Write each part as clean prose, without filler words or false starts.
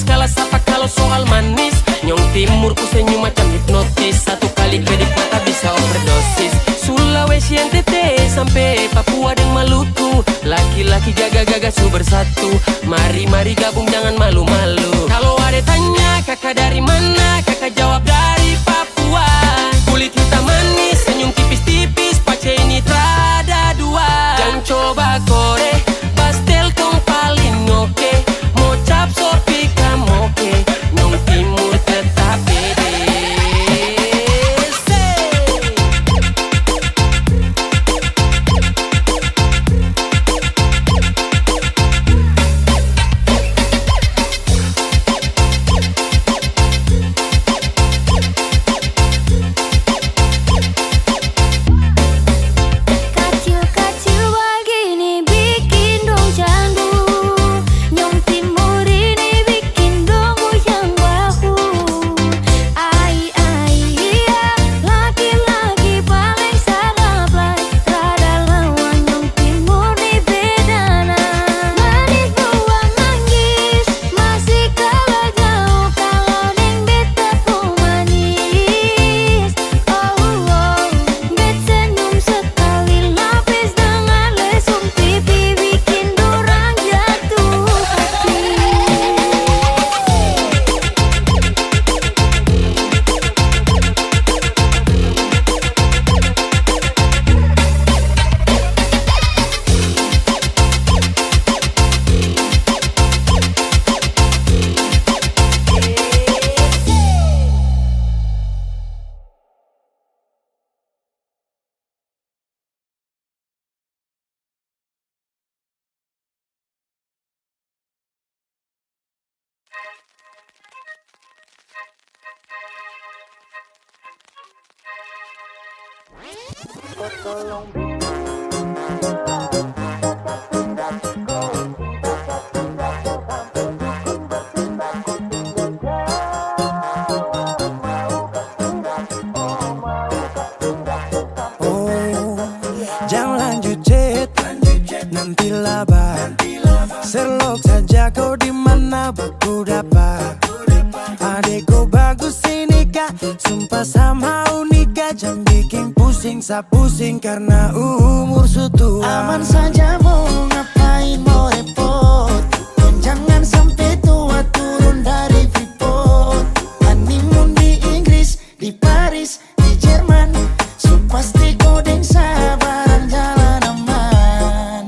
kalas apa kalau soal manis. Nyong timur ku senyum macam hipnotis. Satu kali kedip mata bisa overdosis. Sulawesi NTT sampai Papua dan Maluku. Laki-laki jaga-jaga su bersatu. Mari-mari gabung jangan malu-malu. Kalau ada tanya kakak dari mana, kakak jawab dari Papua. Kulit hitam manis, senyum tipis-tipis, pace ini trada dua. Jangan coba kore, pastel kong paling oke. Mau cap sopi kamoke, Nyong timur tetap pede. Kacil-kacil begini bikin dong candu. Nyong timur ini bikin dong goyang bahu. Ai ai iya, laki-laki paling sarap lai. Rada lawan Nyong timur nih bedana. Manis buah manggis, masih kalah jauh kalau neng beta pun manis. Oh oh, bet senyum sekali lapis dengan lesung pipi bikin dorang jatuh hati. Oh, jangan lanjut chat, nanti laba. Serlok saja kau di mana baku dapat. Adekku bagus ini kak, sumpah sama unika. Jangan bikin pusing, sa pusing karena umur sutua. Aman saja mau ngapain mau repot. Jangan sampai tua turun dari Freeport. Honeymoon di Inggris, di Paris, di Jerman. So pasti kodeng sabaran jalan aman.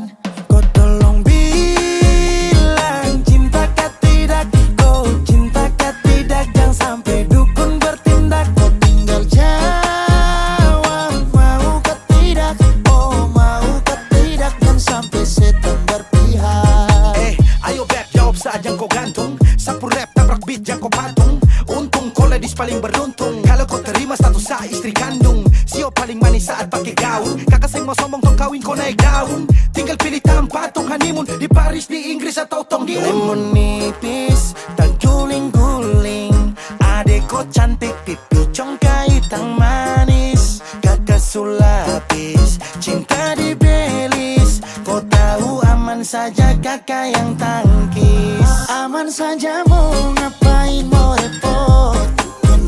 Kau tolong bilang cinta kah tidak, kau cinta kah tidak. Jangan sampai dukun bertindak. Kau tinggal jawab mau ke tidak. Oh mau ke tidak. Dan sampai setan berpihak. Ayo beb jawab saja kau gantung. Sapu rap tabrak beat jangan kau patung. Untung kau ladies paling beruntung. Kalau kau terima status sa istri kandung. Sio paling manis saat pakai gaun. Kakak seng mau sombong tong kawin kau naik daun. Tinggal pilih tempat tong honeymoon. Di Paris, di Inggris atau tong di Lemon nipis, tak guling-guling. Adek kau cantik, pipi congkai tang manis. Kakak sulapis, cinta di Belis. Kau tahu aman saja kakak yang tangkis. Aman saja mau ngapain mau repot.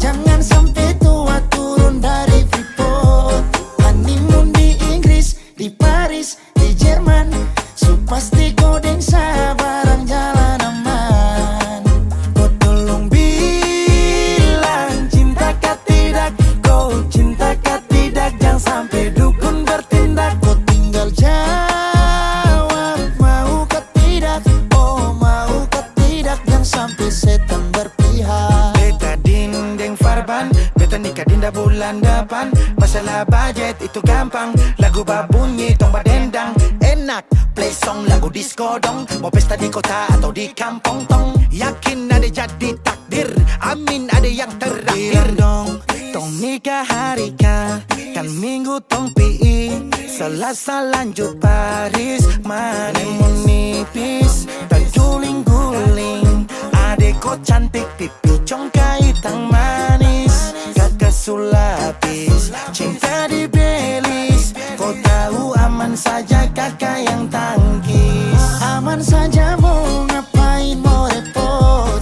Jangan sampai tua turun dari Freeport. Honeymoon di Inggris, di Paris, di Jerman. So pasti kodeng sabaran jalan aman. Kau tolong bilang cinta kah tidak, kau cinta kah tidak. Jangan sampai dukun bertindak. Kau tinggal jawab mau ke tidak. Oh mau ke tidak. Jangan sampai setan berpihak. Beta dinding farban, beta nikah dinda bulan depan. Masalah budget itu gampang. Lagu babunyi tong badendang. Enak play song lagu disco dong. Mau pesta di kota atau di kampung tong. Yakin ada jadi takdir, amin ada yang terakhir dong. Tong nikah hari kah, kan minggu tong PI. Selasa lanjut Paris, mana mau nipis, tak guling-guling. Adek kau cantik, pipi congkai tang manis. Kakak sulapis, cinta di Belis. Kau tahu aman saja kakak yang tangkis. Aman saja mau ngapain mau repot.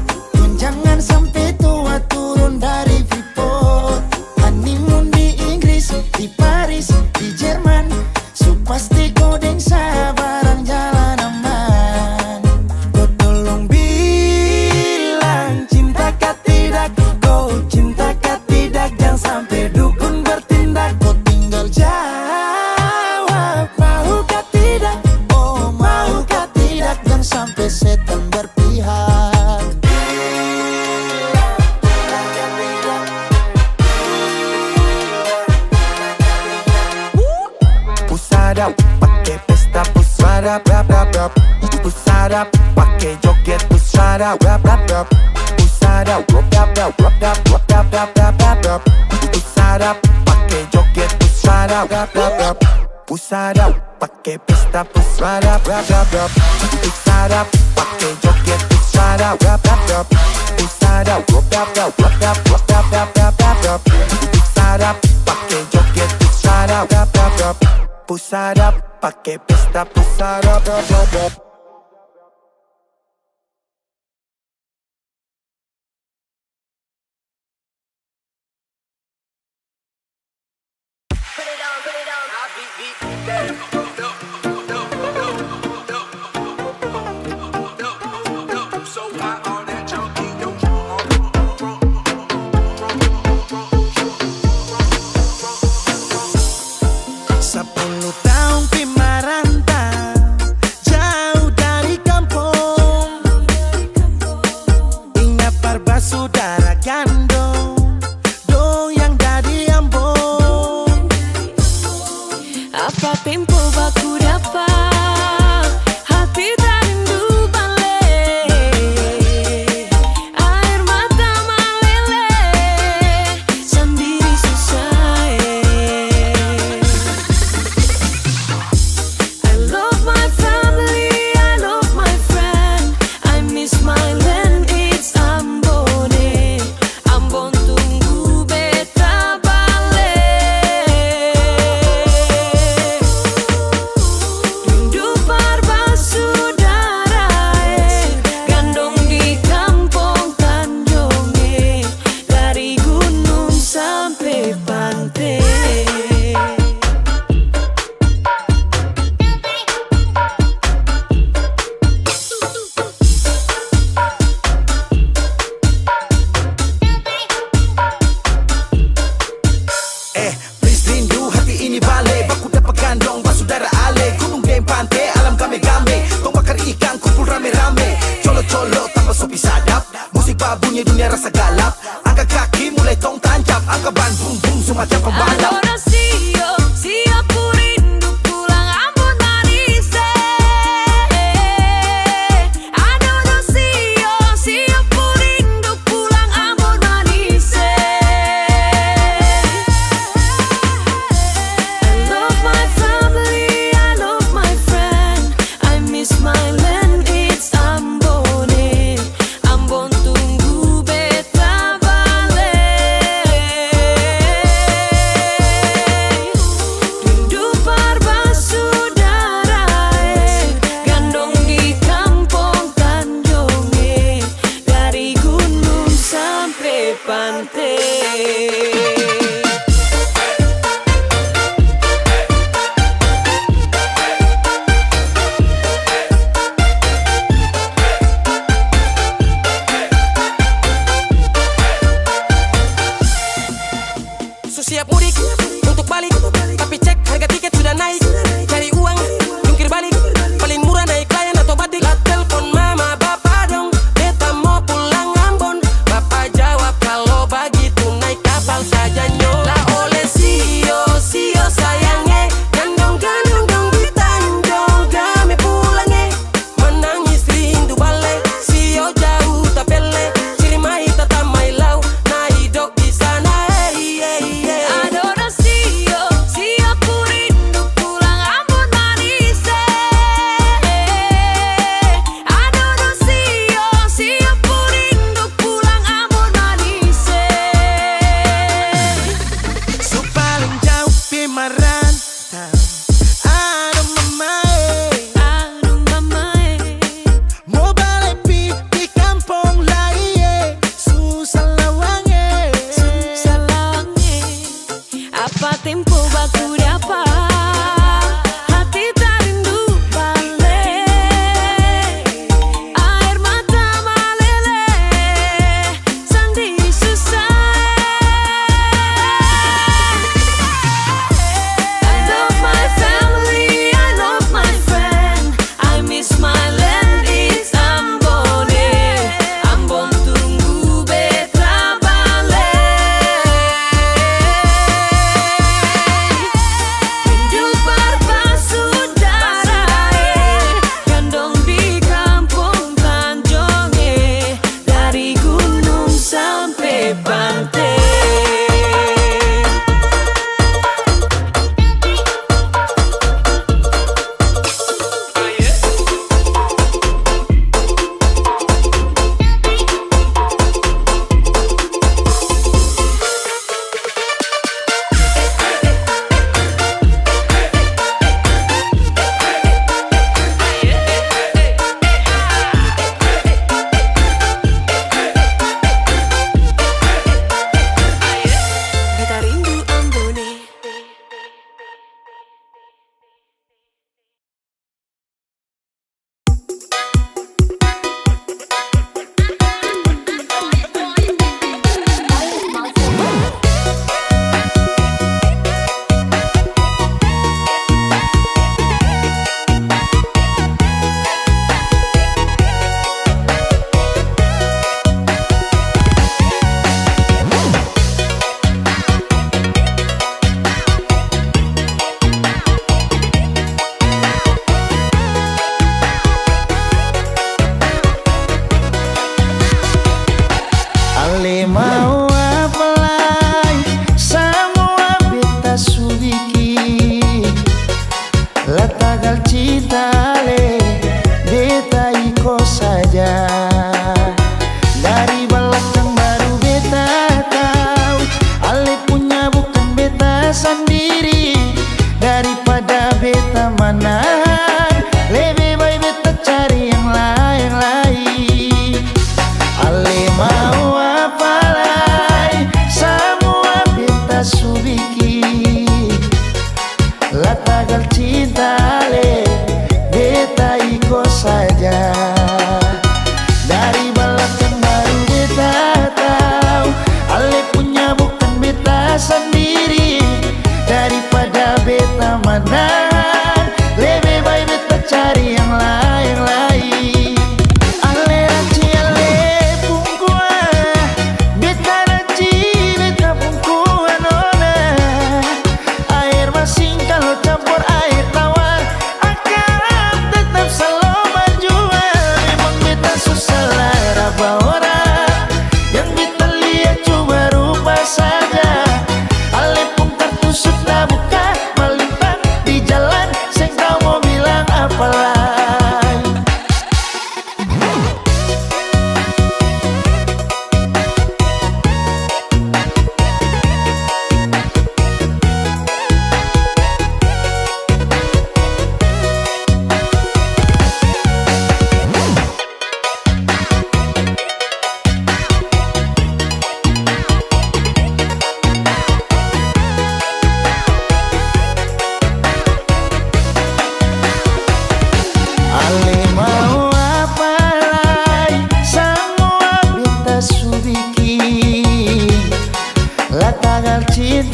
pesta pusara rap rap rap. Pusara pakai joget pusara rap rap rap. Pusara rap rap rap rap rap rap rap rap rap rap. Pusara pakai joget pusara rap rap rap. Pusara pakai pesta pusara rap rap rap. Pusara pakai joget pusara rap rap rap. Pusara rap rap rap rap rap rap rap rap rap rap. Pusara pakai joget pusara rap rap rap. Pusara pakai pesta pusara rap rap rap. Apa tempo baku dapat hati tak rindu balik. Air mata meleleh sendiri susah. I love my family, I love my friend. I miss my land, it's Ambon. Ambon tunggu beta balik. Rindu bersaudara, gandong di kampung Tanjung, dari gunung sampai pantai. Please rindu hati ini balik. Baku dapat gandong basudara ale. Gunung game pantai alam game-game. Tong bakar ikan kumpul rame-rame. Colo-colo tambah sopi sadap. Musik babunya dunia rasa galap. Angkat kaki mulai tong tancap. Angkat ban bum bum semacam pembalap. Adorasio, siapa rindu pulang Ambon manis. Adorasio, siapa rindu pulang Ambon manis. I love my family, I love my friend. I miss my land, it's Ambon. Ambon tunggu beta balik. Rindu bersaudara, gandong di kampung Tanjung, dari gunung sampai pantai. So siap mudik untuk balik, tapi cek harga tiket sudah naik. Cari uang, jungkir balik, paling murah naik layan atau batik. Lah telepon mama bapak dong, beta mau pulang Ambon. Bapak jawab kalau begitu naik kapal saja nyo. Lah oleh sio sayangnya, gandong-gandong dong di Tanjung kami pulangnya. Menangis rindu balik, sio jauh tak pele. Cirimai tata mai lau, na hidup di sana. Adorasio, siapa rindu pulang Ambon manis. Adorasio, siapa rindu pulang Ambon manis. So paling jauh pi merantau. Aduh mamae, Aduh mamae, mau balik di kampung lain. Susah lawange. susah lawangnya. Apa tempo baku dapat hati tak rindu balik. Air mata meleleh sendiri susah. I love my family, I love my friend. I miss my land, it's Ambon. Ambon tunggu beta balik.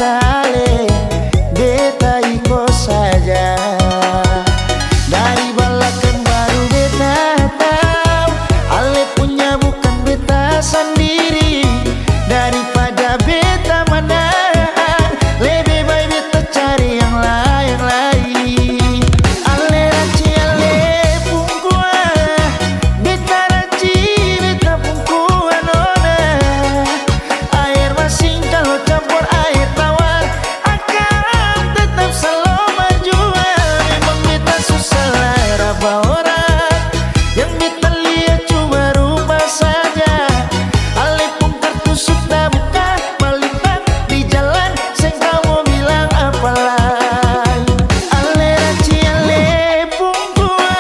ale beta iko saja. Dari balakan baru beta tahu ale punya bukan beta sendiri. Daripada beta menahan, lebih baik beta cari yang lain. Ale raci ale pungkua, beta raci beta pungkua nona. Air masin kalau campur air tawar akan tetap selalu menjual. Memang beta susah lara orang yang beta lihat cuma rupa saja. Ale pun tertusuk dah buka melintang di jalan, seng kamu bilang apalah. Ale raci ale pungkua,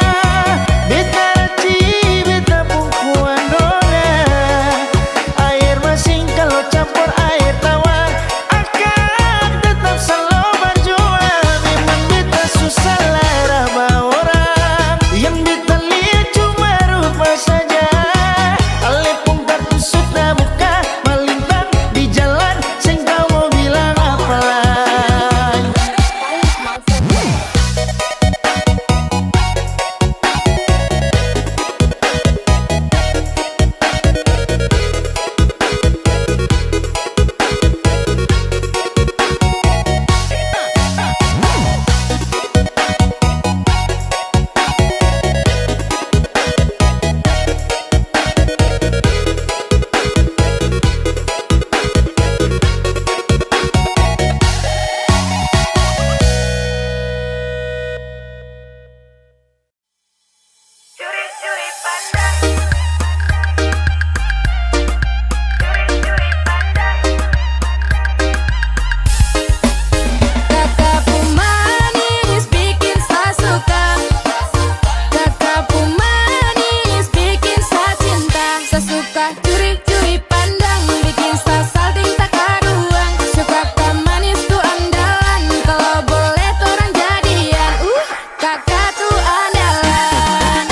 beta raci beta pungkua nona. Air masin kalau campur air tawar akan tetap selalu berjuang. Memang beta susah lara orang yang beta lihat cuma rupa saja. Ale pun tertusuk dah buka melintang di jalan, seng kamu bilang apalah. Kakakku manis bikin saya suka. Kakakku manis bikin saya cinta. Saya suka curi-curi pandang, bikin saya salting tak karuang. Suka kak manis tuh andalan, kalau boleh tuh orang jadian. Kakak tuh andalan.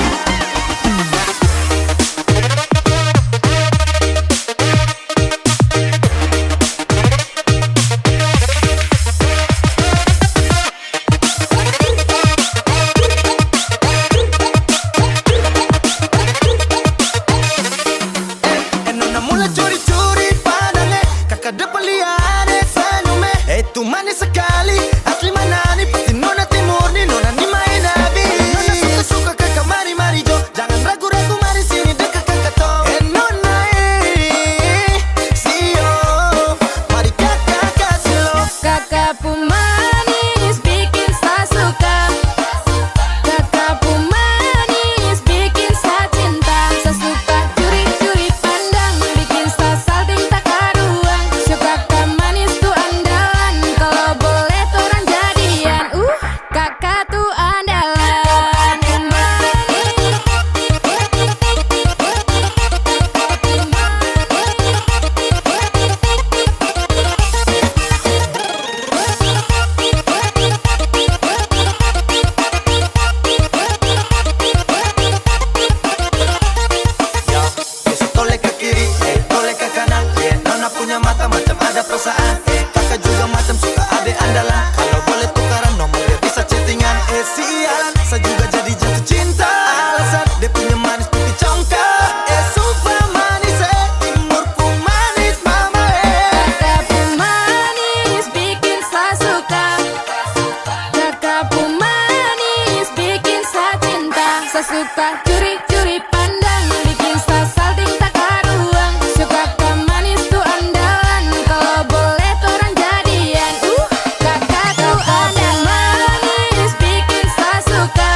Nona mula curi-curi padangnya, kakak dapat lihat senyumnya. Itu manis sekali, asli Manani, pasti nona timur nih, nona ni main nabi. Nona suka-suka kakak mari jo, jangan ragu-ragu mari sini dekat kakak to. Nona sio, mari kakak kasih lo. Kakakku manis bikin saya suka. Kakakku manis bikin saya cinta. Saya suka curi-curi pandang, bikin saya salting tak karuang. Suka kak manis tuh andalan, kalau boleh tuh orang jadian. Kakak tuh andalan. Yo, bisa toleh ke kiri, toleh ke kanan. Nona punya mata macam ada perasaan. Kakak juga macam suka adek andalan. Kalau boleh tukaran nomor dia bisa chattingan. Sialan, saya juga jadi jatuh cinta. Alasan dia punya manis putih congkak. Super manis, timurku manis mama. Kakakku manis bikin saya suka. Kakakku manis bikin saya cinta. Saya suka curi-curi pandang, bikin saya salting tak karuang. Suka kak manis tuh andalan, kalau boleh tuh orang jadian. Kakak tuh andalan. Manis bikin saya suka.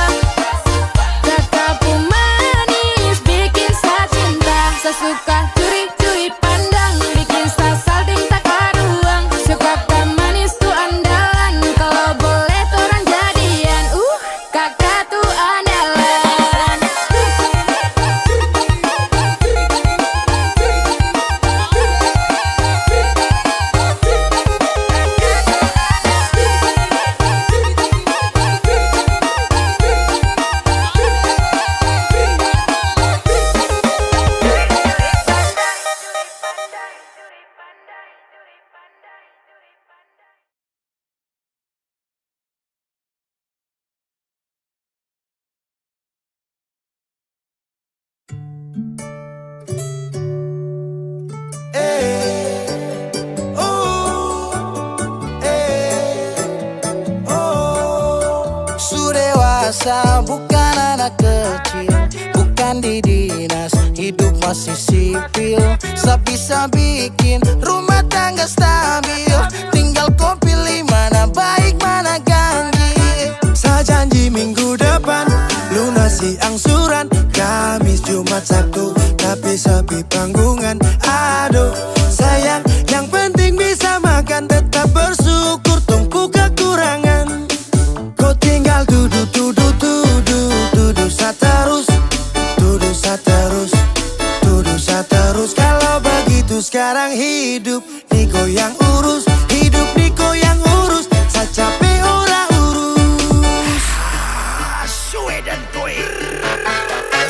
Kakakku manis bikin saya cinta. Saya suka curi-curi pandang, bikin saya salting tak karuang. Suka kak manis tuh andalan, kalau boleh tuh orang jadian. Kakak tuh andalan. dewasa, bukan anak kecil, bukan di dinas, hidup masih sipil. Bisa bikin rumah tangga stabil, tinggal kau pilih mana baik mana ganjil. Saya janji minggu depan lunasi angsuran, Kamis, Jumat, Sabtu, tapi sepi panggungan. Aduh sayang, yang penting bisa makan, tetap bersyukur, tumpu kekurangan. Kau tinggal duduk saterus, duduk saterus, duduk saterus. Kalau begitu sekarang hidup Niko yang urus, hidup Niko yang urus, saya capek ora urus. Suwe dan kue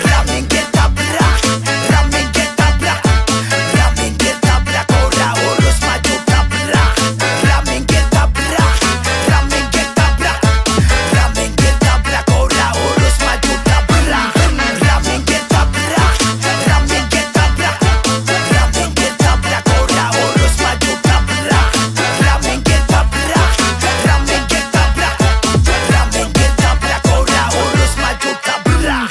ramen ketabrak, ramen ketabrak, ramen ketabrak, ora urus maju tabrak. Ramen ketabrak, ramen ketabrak, ramen ketabrak, ora urus maju tabrak. Ramen ketabrak, ramen ketabrak, ramen ketabrak, ora urus maju tabrak. Ramen ketabrak, ramen ketabrak, ramen ketabrak, ora urus maju tabrak.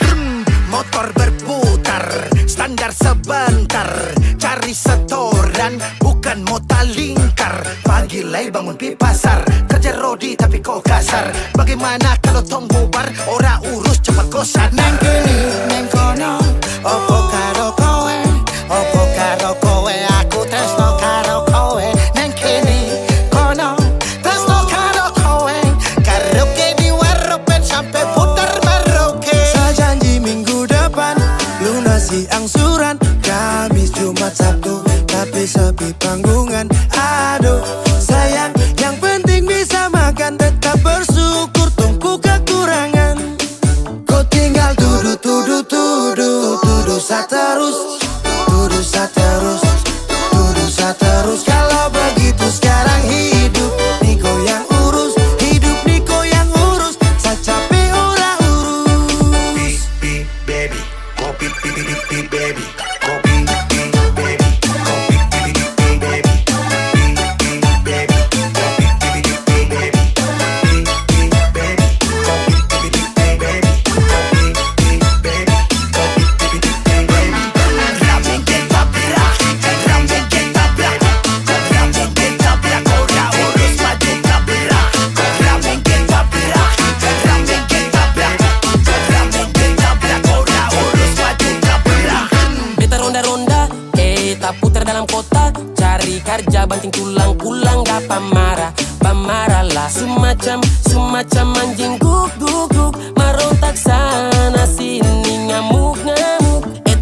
Motor berputar, standar sebentar, cari setoran, bukan mota lingkar. Pagi lay bangun pi pasar, kerja rodi tapi kok kasar. Bagaimana kalau tong bubar, ora urus cepat kosan. Neng kini, neng kono, opo karo kowe, opo karo kowe, aku tresno karo kowe. Neng kini, kono, tresno karo kowe, karaoke di warropen sampai putar Merauke. Saya janji minggu depan lunasi angsuran, Kamis, Jumat, Sabtu, tapi sepi panggungan. Aduh sayang, yang penting bisa makan, tetap bersyukur, tumpu kekurangan. Kau tinggal duduk saterus, duduk saterus, duduk saterus. Kalau begitu sekarang hidup Niko yang urus, hidup Niko yang urus, saya capek ora urus. Baby, kopi baby, kopi baby, kopi baby, ramen ketabrak, ramen ketabrak, ramen ketabrak, ora urus maju tabrak. Ramen ketabrak, ramen ketabrak, ramen ketabrak, ora urus maju tabrak. Beta ronda-ronda, tak putar dalam kota, cari kerja banting tulang, pulang gak pamarah, pamarah lah. Semacam anjing guk, marontak sana sini, ngamuk,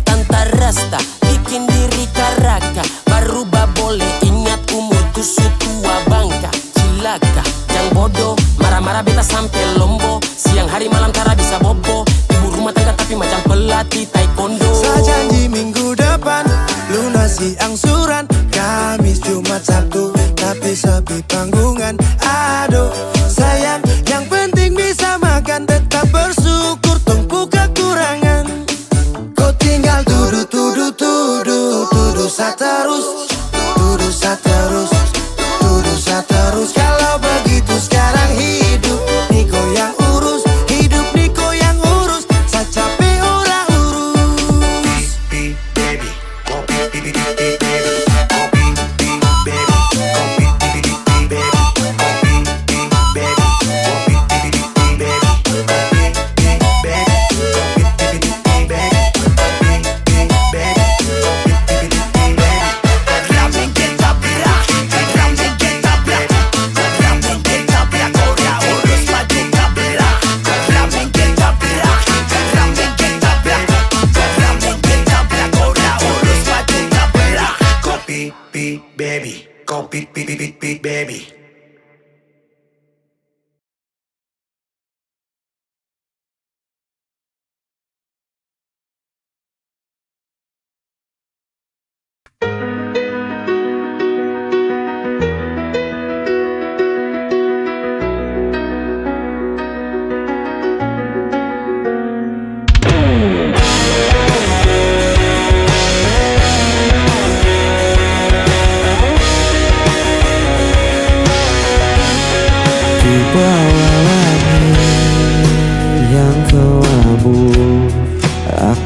tanta rasta, bikin diri karaka, baru boleh ingat umurku sutua bangka. Cilaka, yang bodoh, marah-marah beta sampai lombo, siang hari malam cara bisa bobo, ibu rumah tangga tapi macam pelatih taekwondo. Saya janji minggu depan lunasi angsuran, Kamis, Jumat, Sabtu, tapi sepi panggungan. Aduh sayang, yang penting bisa makan, tetap bersyukur, tumpu kekurangan. Kau tinggal duduk saterus, duduk saterus, duduk saterus. Kalau begitu sekarang hidup Niko yang urus, hidup Niko yang urus, saya capek ora urus. Baby, kopi baby, kopi baby, kopi baby, kopi baby, kopi baby, kopi baby, ramen ketabrak, ramen ketabrak, ramen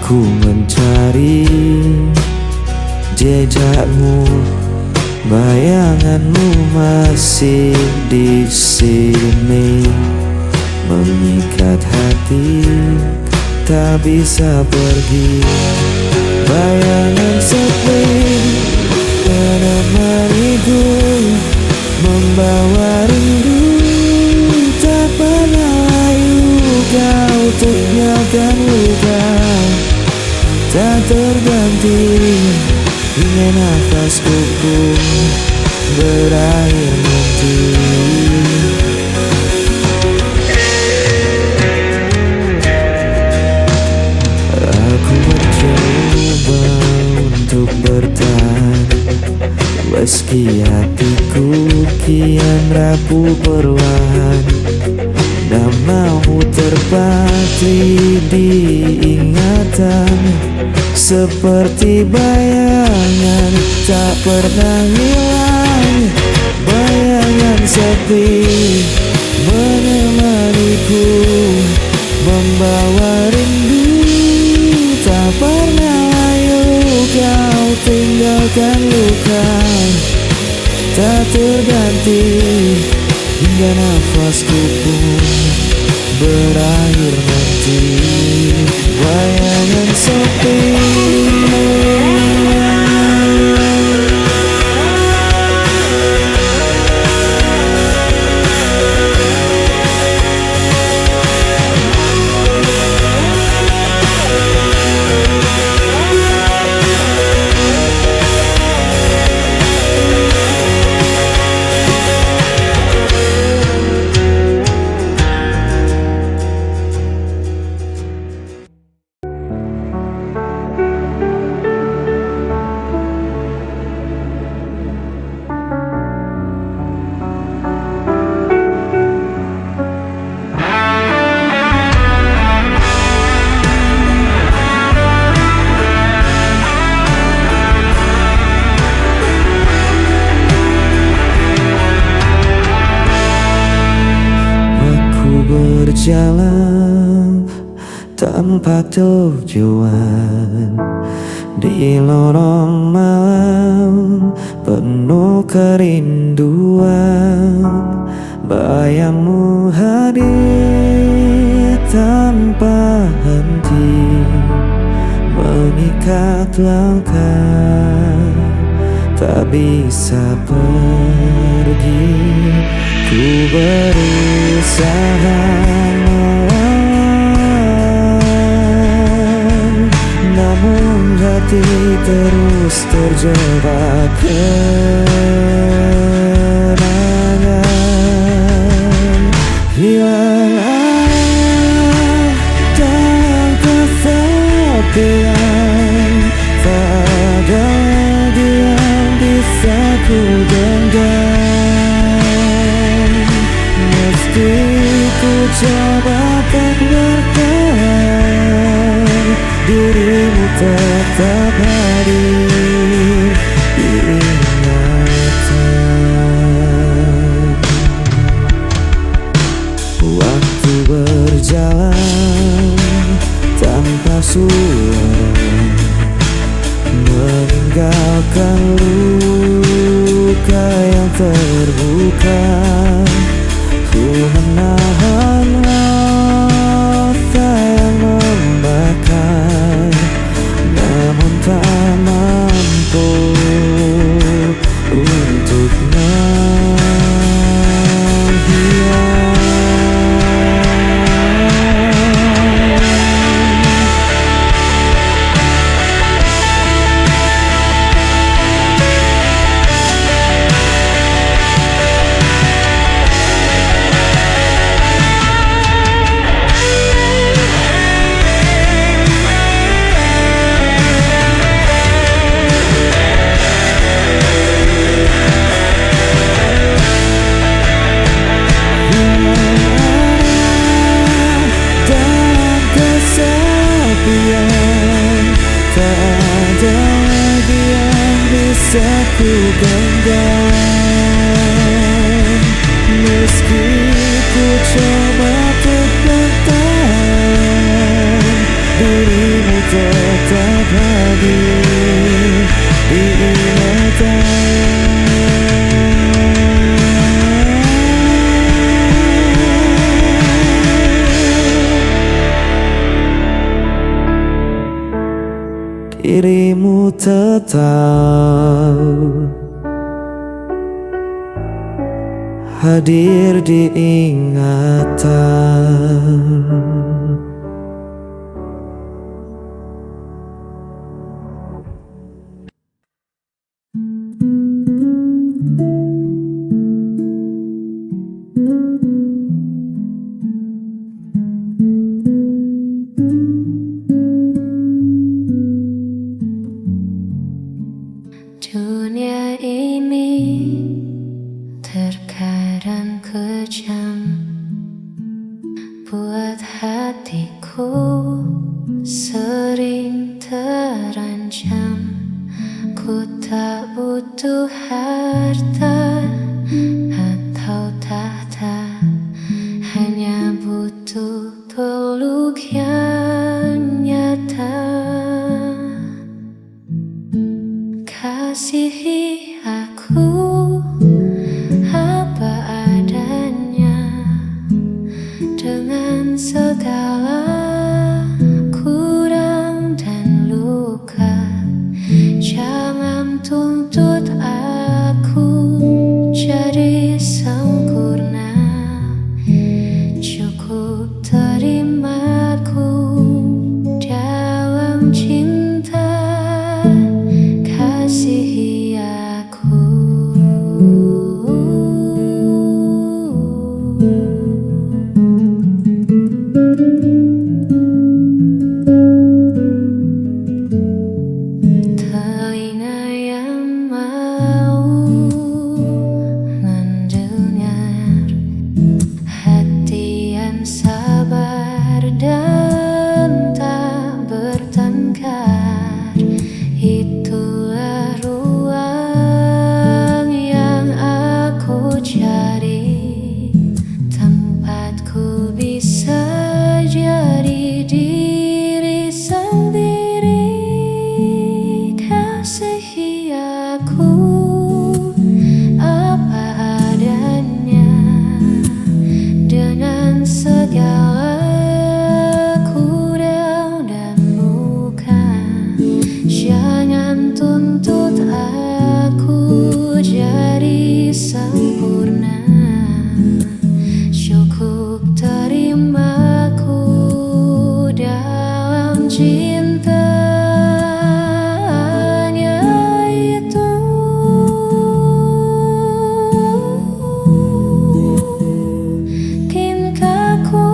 Aku mencari jejakmu, bayanganmu masih di sini, mengikat hati tak bisa pergi. Bayangan sepi menemaniku, membawa rindu tak pernah layu. Kau tinggalkan luka tak terganti, hingga nafasku pun berakhir nanti. Aku mencoba untuk bertahan, meski hatiku kian rapuh perlahan. Namamu terpatri di ingatan, seperti bayangan tak pernah hilang. Bayangan sepi menemaniku, membawa rindu tak pernah layu. Kau tinggalkan luka tak terganti, hingga nafasku pun berakhir nanti. Bayangan sepi berjalan tanpa tujuan di lorong malam penuh kerinduan. Bayangmu hadir tanpa henti, mengikat langkah tak bisa pergi. Ku berusaha melawan, namun hati terus terjebak kenangan. Hilang arah dan kesepian, tak ada lagi yang bisa ku genggam. Meski ku coba tak bertahan, dirimu tetap hadir di ingatan. Waktu berjalan tanpa suara, meninggalkan luka yang terbuka. Ku menahan rasa yang membakar, namun tak mampu untuk menghilang. Bisa ku genggam, meski ku coba untuk bertahan, dirimu hadir di ingatan. Dirimu tetap hadir di ingatan. Dunia ini terkadang kejam, buat hatiku sering terancam. Ku tak butuh harta atau tahta, hanya butuh peluk yang nyata. Kasihi aku apa adanya, dengan segala kurang dan luka. Jangan tuntut aku jadi sempurna, cukup terimaku dalam cinta. Kasihi aku. Telinga yang mau mendengar, hati yang sabar dan tak bertengkar. Itulah ruang yang aku cari, tempatku bisa jadi diri sendiri. Kasihi aku apa adanya, dengan segala kurang dan luka. Jangan tuntut aku jadi sempurna, cukup terimaku dalam cinta. Hanya itu. Cintaku.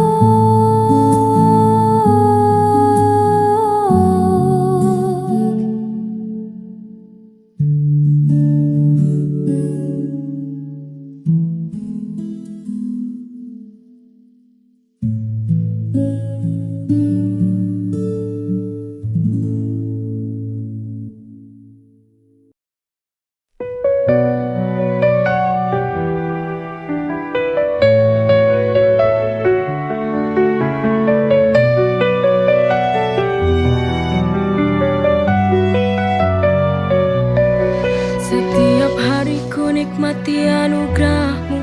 Setiap hariku nikmati anugerahmu,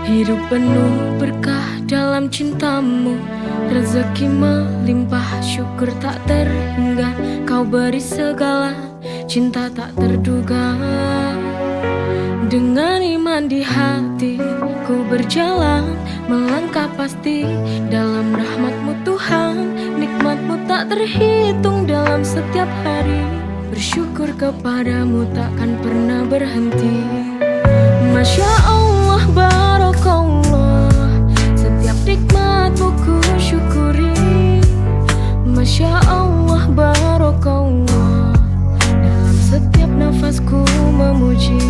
hidup penuh berkah dalam cintamu. Rezeki melimpah, syukur tak terhingga. Kau beri segala, cinta tak terduga. Dengan iman di hati, ku berjalan melangkah pasti dalam rahmat-Mu Tuhan. Nikmat-Mu tak terhitung dalam setiap hari. Bersyukur kepadamu takkan pernah berhenti. Masya Allah, barakallah, setiap nikmat-Mu ku syukuri. Masya Allah, barakallah, dalam setiap nafasku memuji.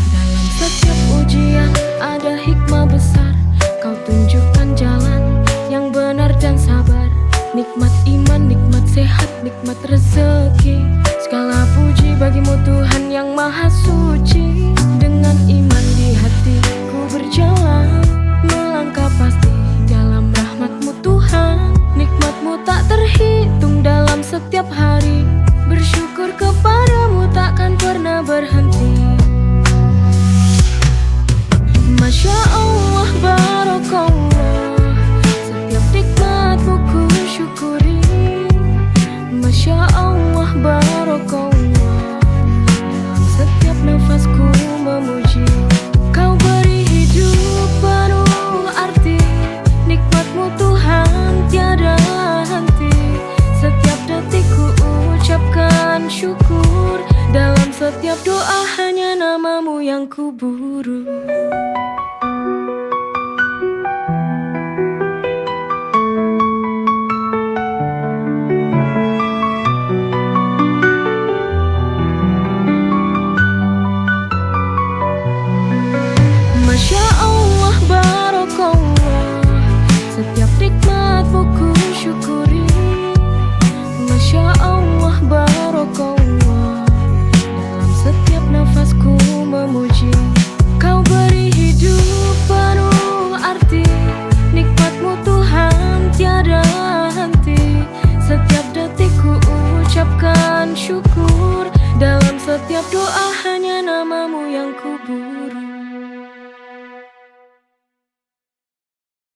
Dalam setiap ujian ada hikmah besar. Kau tunjukkan jalan yang benar dan sabar. Nikmat iman, nikmat sehat, nikmat rezeki. Segala puji bagimu Tuhan yang maha suci. Dengan iman di hati ku berjalan melangkah pasti dalam rahmat-Mu Tuhan. Nikmat-Mu tak terhitung dalam setiap hari.